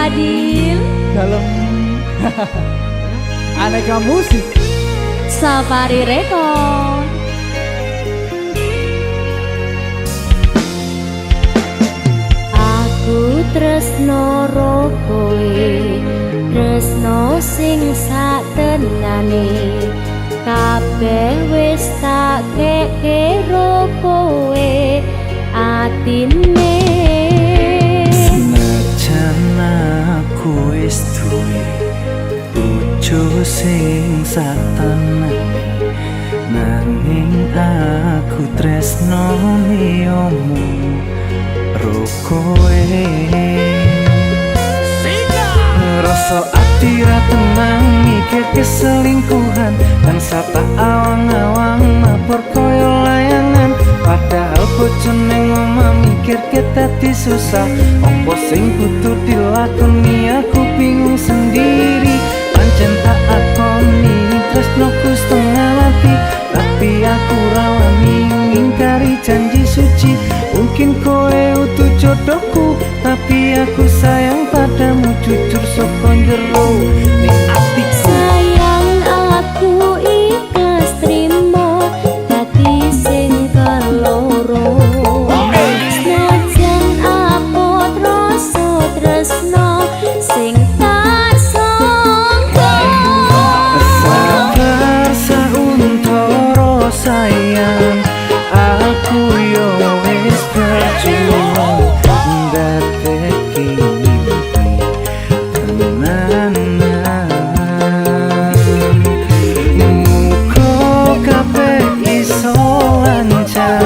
Fadil dalam aneka musik Safari Record. Aku tresno ro kowe, tresno sing satenane, kabeh wis tak kekero kowe atine. Senajan aku wis duwe bojo sing satenane, nanging aku tresno niomu ro kowe. Rasa ati ra tenang mikir keselingkuhan, dan sata awang-awang mabur koyo layangan. Padahal bojo ning omah mikir kita disusah, opo sing kudu dilakoni aku bingung sendiri. Pancen tak akoni tresnoku setengah mati, tapi aku rawani ngingkari janji suci. Mungkin kowe utuh jodohku, tapi aku sayang padamu jujur saka njero ning atiku. Sayang aku ikhlas trimo dadi sing keloro. Senajan apot rasa tresno sing tak sangka. Sabar sauntara sayang, aku yo wis berjuang ndadekake mimpi tenanan. Muga kabeh iso lancar,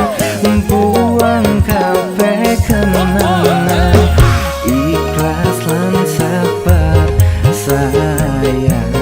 buang kabeh kenangan, ikhlas lan sabar sayang.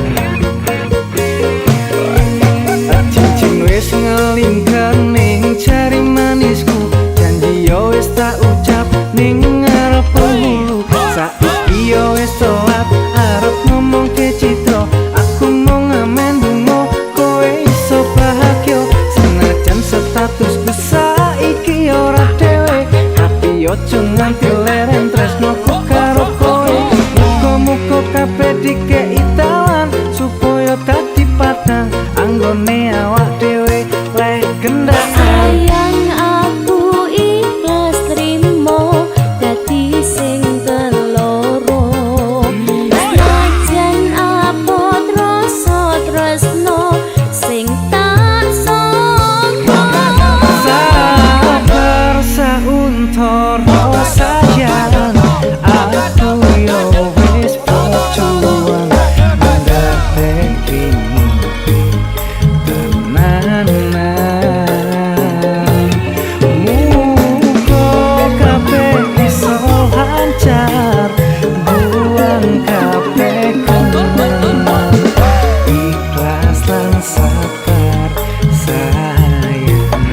Cincin wis ngelingkar ning jari manisku, janji yo wis tak ucap ning ngarep penghulu. Saiki yo wis telat arep ngomong ke Citra, aku mau ngamen dungo kowe iso bahagia. Senajan statusku saiki ora dhewe, tapi ojo nganti leren tresnoku karo kowe. Muga-muga kabeh dikei talan supaya dadi padang anggone awak dhewe lek gendak. Sayang aku ikhlas trimo dadi sing keloro. Senajan apot rasa tresno sing tak sangka. Sabar sauntara sayang, aku yo wis berjuang ndadekake mimpi tenanan. Muga kabeh iso lancar, buang kabeh kenangan, ikhlas lan sabar sayang.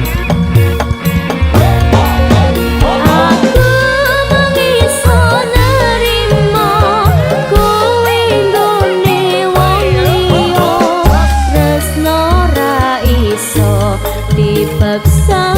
Aku mengiso nerimo kowe nggone wong liya, tresno ra iso dipaksa.